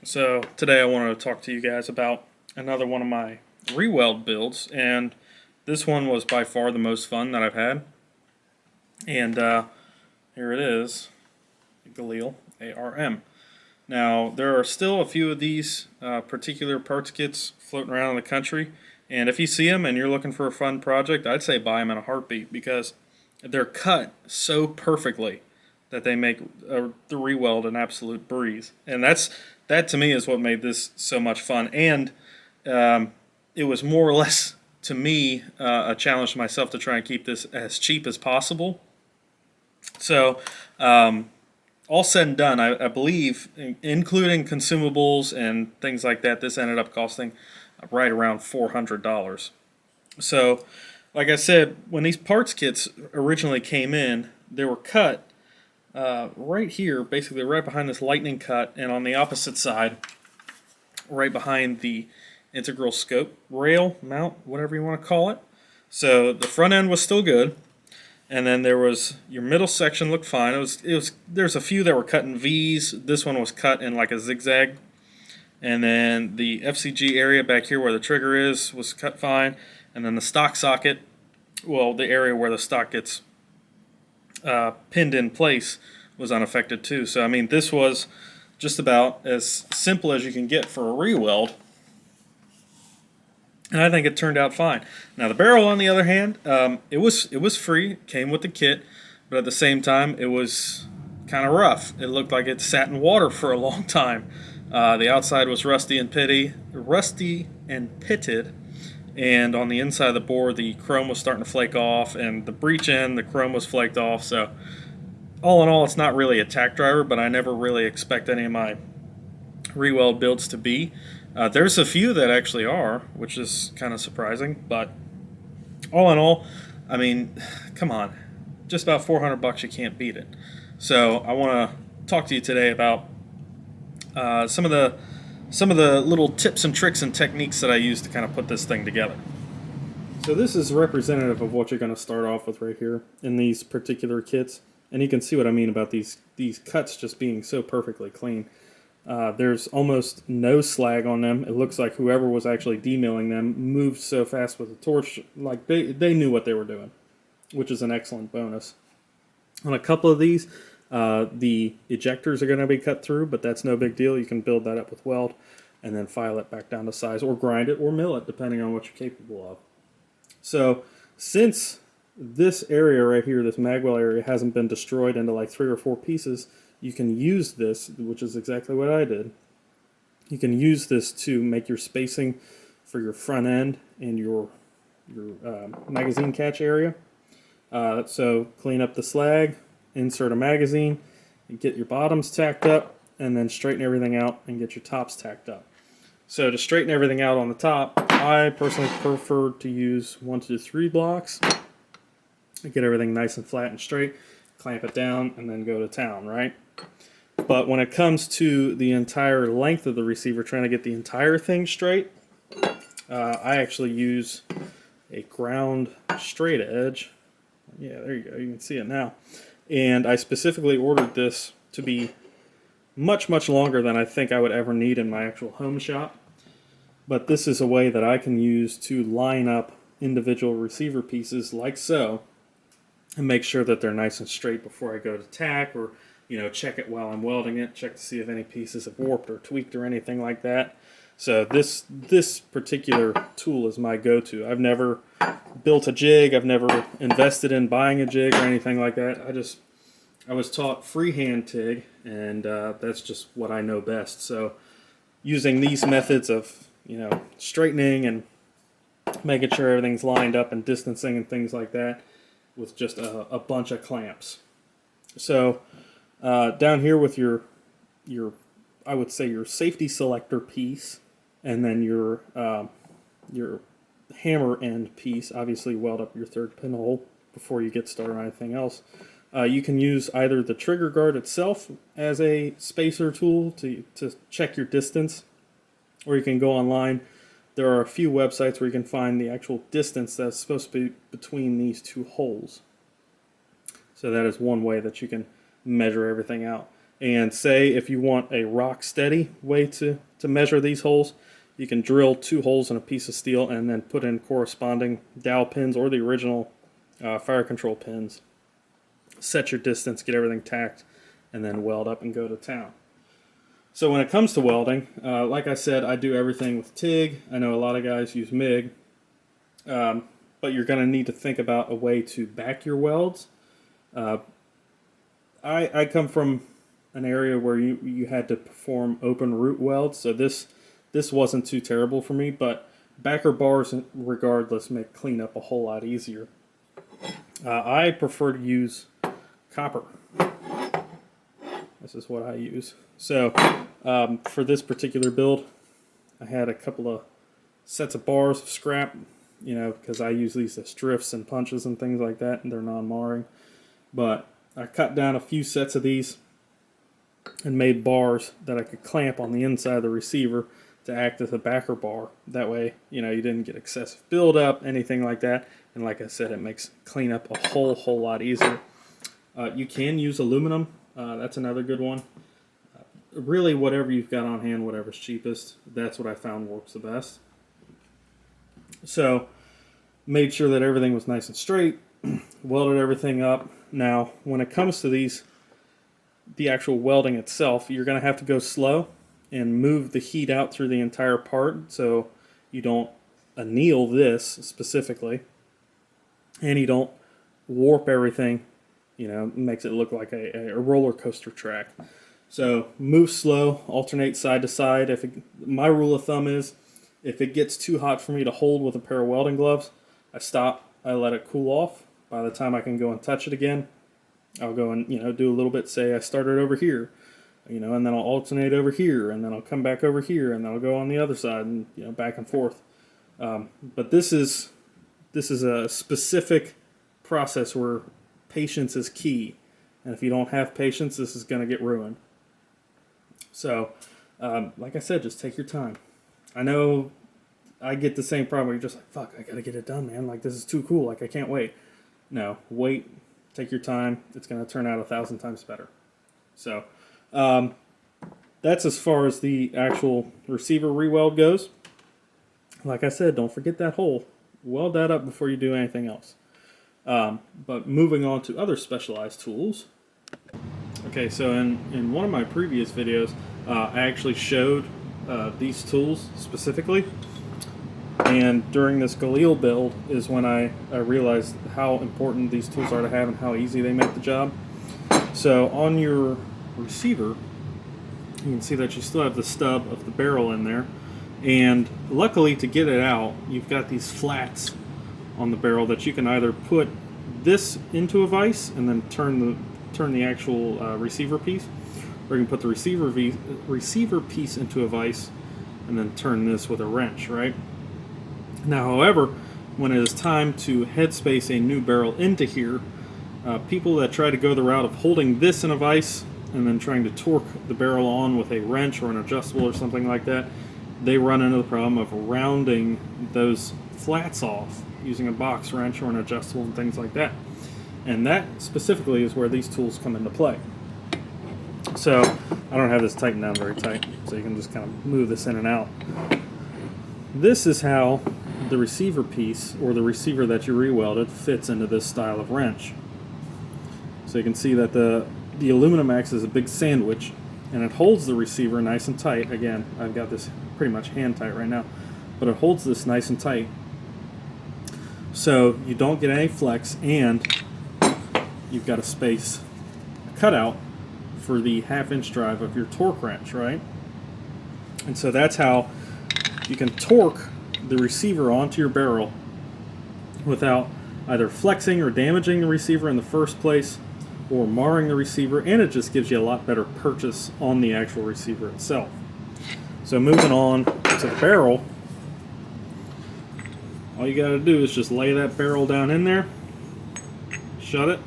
So today I wanted to talk to you guys about another one of my Reweld builds, and this one was by far the most fun that I've had. And here it is, Galil ARM. Now there are still a few of these particular parts kits floating around in the country, and if you see them and you're looking for a fun project, I'd say buy them in a heartbeat because they're cut so perfectly that they make the Reweld an absolute breeze. And that to me is what made this so much fun. And it was more or less to me a challenge to myself to try and keep this as cheap as possible. So all said and done, I believe, including consumables and things like that, this ended up costing right around $400. So, like I said, when these parts kits originally came in, they were cut right here, basically right behind this lightning cut, and on the opposite side, right behind the integral scope rail mount, whatever you want to call it. So the front end was still good, and then there was your middle section looked fine. There's a few that were cut in V's. This one was cut in like a zigzag, and then the FCG area back here where the trigger is was cut fine, and then the stock socket, well, the area where the stock gets pinned in place was unaffected too. So I mean, this was just about as simple as you can get for a Reweld, and I think it turned out fine. Now the barrel, on the other hand, it was free, it came with the kit, but at the same time it was kind of rough. It looked like it sat in water for a long time. The outside was rusty and pitted, and on the inside of the bore, the chrome was starting to flake off, and the breech end, the chrome was flaked off. So all in all, it's not really a tack driver, but I never really expect any of my Reweld builds to be. There's a few that actually are, which is kind of surprising, but all in all, I mean, come on, just about $400, you can't beat it. So I want to talk to you today about some of the little tips and tricks and techniques that I use to kind of put this thing together. So this is representative of what you're going to start off with right here in these particular kits, and you can see what I mean about these cuts just being so perfectly clean. There's almost no slag on them. It looks like whoever was actually demilling them moved so fast with the torch, like they knew what they were doing, which is an excellent bonus. On a couple of these, the ejectors are going to be cut through, but that's no big deal. You can build that up with weld and then file it back down to size, or grind it or mill it, depending on what you're capable of. So since this area right here, this magwell area, hasn't been destroyed into like 3 or 4 pieces, you can use this, which is exactly what I did. You can use this to make your spacing for your front end and your magazine catch area. So clean up the slag, insert a magazine, and get your bottoms tacked up, and then straighten everything out and get your tops tacked up. So to straighten everything out on the top, I personally prefer to use 1 to 3 blocks. Get everything nice and flat and straight, clamp it down, and then go to town, right? But when it comes to the entire length of the receiver, trying to get the entire thing straight, I actually use a ground straight edge. Yeah, there you go, you can see it now. And I specifically ordered this to be much, much longer than I think I would ever need in my actual home shop. But this is a way that I can use to line up individual receiver pieces like so, and make sure that they're nice and straight before I go to tack, or check it while I'm welding it, check to see if any pieces have warped or tweaked or anything like that. So this particular tool is my go-to. I've never built a jig, I've never invested in buying a jig or anything like that. I was taught freehand TIG, and that's just what I know best. So using these methods of straightening and making sure everything's lined up and distancing and things like that with just a bunch of clamps. So down here with your I would say your safety selector piece, and then your hammer end piece, obviously weld up your 3rd pinhole before you get started on anything else. You can use either the trigger guard itself as a spacer tool to check your distance, or you can go online. There are a few websites where you can find the actual distance that's supposed to be between these 2 holes. So that is one way that you can measure everything out. And say if you want a rock steady way to measure these holes, you can drill 2 holes in a piece of steel and then put in corresponding dowel pins or the original fire control pins. Set your distance, get everything tacked, and then weld up and go to town. So when it comes to welding, like I said, I do everything with TIG. I know a lot of guys use MIG, but you're going to need to think about a way to back your welds. I come from an area where you had to perform open root welds, so this wasn't too terrible for me, but backer bars regardless make cleanup a whole lot easier. I prefer to use copper. This is what I use. So for this particular build, I had a couple of sets of bars of scrap, you know, because I use these as drifts and punches and things like that, and they're non-marring. But I cut down a few sets of these and made bars that I could clamp on the inside of the receiver to act as a backer bar. That way, you know, you didn't get excessive buildup, anything like that. And like I said, it makes cleanup a whole lot easier. You can use aluminum. That's another good one. Really, whatever you've got on hand, whatever's cheapest, that's what I found works the best. So, made sure that everything was nice and straight, welded everything up. Now, when it comes to the actual welding itself, you're going to have to go slow and move the heat out through the entire part so you don't anneal this specifically, and you don't warp everything, you know, makes it look like a roller coaster track. So move slow, alternate side to side. My rule of thumb is, if it gets too hot for me to hold with a pair of welding gloves, I stop, I let it cool off. By the time I can go and touch it again, I'll go and, you know, do a little bit, say I started over here, you know, and then I'll alternate over here, and then I'll come back over here, and then I'll go on the other side, and, you know, back and forth. But this is a specific process where patience is key, and if you don't have patience, this is going to get ruined. So, like I said, just take your time. I know I get the same problem where you're just like, fuck, I got to get it done, man. Like, this is too cool. Like, I can't wait. No, wait. Take your time. It's going to turn out 1,000 times better. So, that's as far as the actual receiver reweld goes. Like I said, don't forget that hole. Weld that up before you do anything else. But moving on to other specialized tools. Okay, so in one of my previous videos, I actually showed these tools specifically. And during this Galil build is when I realized how important these tools are to have and how easy they make the job. So on your receiver, you can see that you still have the stub of the barrel in there. And luckily, to get it out, you've got these flats on the barrel that you can either put this into a vise and then turn the actual receiver piece, or you can put the receiver piece into a vise and then turn this with a wrench, right? Now, however, when it is time to headspace a new barrel into here, people that try to go the route of holding this in a vise and then trying to torque the barrel on with a wrench or an adjustable or something like that, they run into the problem of rounding those flats off using a box wrench or an adjustable and things like that. And that specifically is where these tools come into play. So I don't have this tightened down very tight, so you can just kind of move this in and out. This is how the receiver piece, or the receiver that you rewelded, fits into this style of wrench. So you can see that the aluminum acts as a big sandwich, and it holds the receiver nice and tight. Again, I've got this pretty much hand tight right now, but it holds this nice and tight so you don't get any flex, and you've got a space, a cutout for the 1/2-inch drive of your torque wrench, right? And so that's how you can torque the receiver onto your barrel without either flexing or damaging the receiver in the first place or marring the receiver, and it just gives you a lot better purchase on the actual receiver itself. So moving on to the barrel, all you got to do is just lay that barrel down in there, shut it,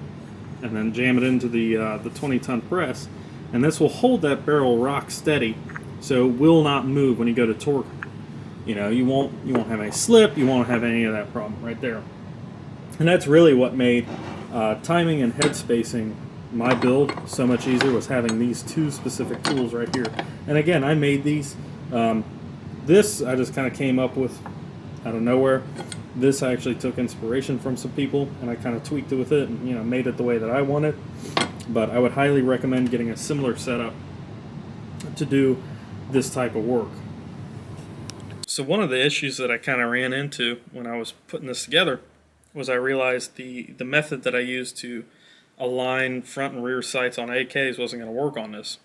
and then jam it into the 20-ton press, and this will hold that barrel rock steady, so it will not move when you go to torque. You know, you won't have any slip, you won't have any of that problem right there. And that's really what made timing and head spacing my build so much easier was having these two specific tools right here. And again, I made these. This I just kind of came up with out of nowhere. This I actually took inspiration from some people, and I kind of tweaked it with it, and made it the way that I want it. But I would highly recommend getting a similar setup to do this type of work. So one of the issues that I kind of ran into when I was putting this together was I realized the method that I used to align front and rear sights on AKs wasn't going to work on this.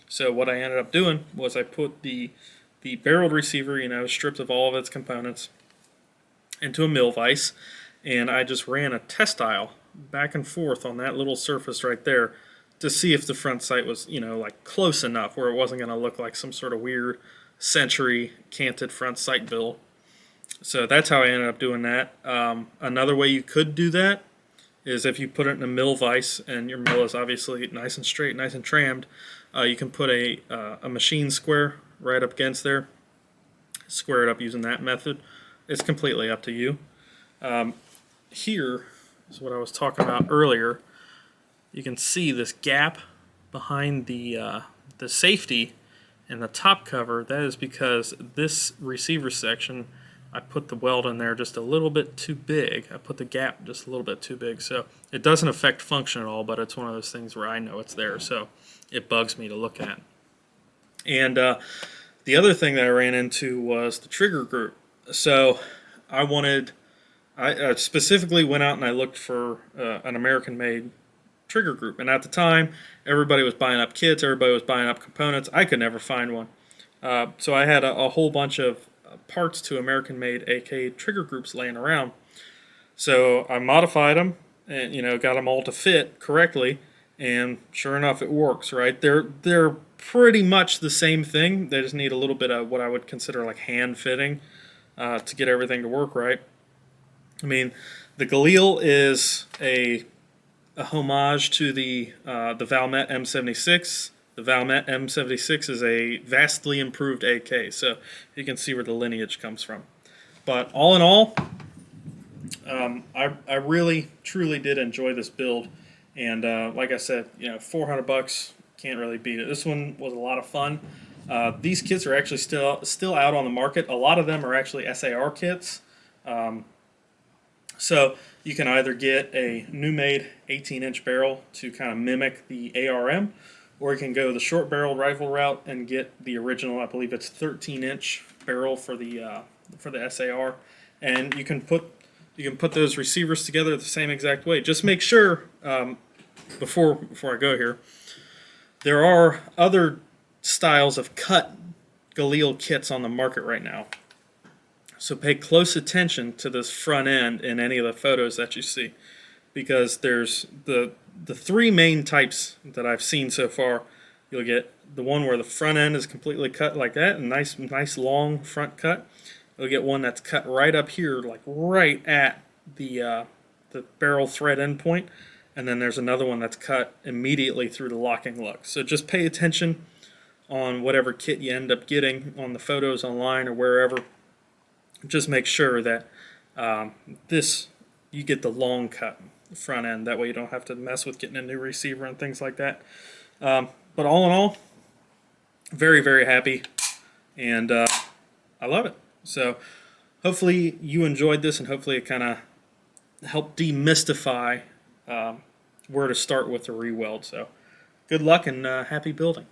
So what I ended up doing was I put the barreled receiver, stripped of all of its components, into a mill vise, and I just ran a test dial back and forth on that little surface right there to see if the front sight was, like close enough where it wasn't going to look like some sort of weird century canted front sight bill. So that's how I ended up doing that. Another way you could do that is if you put it in a mill vise and your mill is obviously nice and straight, nice and trammed, you can put a machine square right up against there, square it up using that method. It's completely up to you. Here is what I was talking about earlier. You can see this gap behind the safety and the top cover. That is because this receiver section, I put the weld in there just a little bit too big. I put the gap just a little bit too big. So it doesn't affect function at all, but it's one of those things where I know it's there, so it bugs me to look at. And the other thing that I ran into was the trigger group. So I specifically went out and I looked for an American-made trigger group. And at the time, everybody was buying up kits, everybody was buying up components. I could never find one. So I had a whole bunch of parts to American-made AK trigger groups laying around. So I modified them and got them all to fit correctly. And sure enough, it works, right? They're pretty much the same thing. They just need a little bit of what I would consider like hand fitting to get everything to work right. I mean, the Galil is a homage to the Valmet M76. The Valmet M76 is a vastly improved AK, so you can see where the lineage comes from. But all in all, I really, truly did enjoy this build. And like I said, $400, can't really beat it. This one was a lot of fun. These kits are actually still out on the market. A lot of them are actually SAR kits. So you can either get a new-made 18-inch barrel to kind of mimic the ARM, or you can go the short-barreled rifle route and get the original, I believe it's 13-inch barrel for the SAR, and you can put those receivers together the same exact way. Just make sure before I go here, there are other styles of cut Galil kits on the market right now. So pay close attention to this front end in any of the photos that you see, because there's the three main types that I've seen so far. You'll get the one where the front end is completely cut like that, a nice long front cut. You'll get one that's cut right up here, like right at the barrel thread end point, and then there's another one that's cut immediately through the locking lug. So just pay attention on whatever kit you end up getting on the photos online or wherever. Just make sure that you get the long cut front end. That way you don't have to mess with getting a new receiver and things like that. But all in all, very, very happy, and I love it. So hopefully you enjoyed this, and hopefully it kind of helped demystify where to start with the Reweld. So good luck and happy building.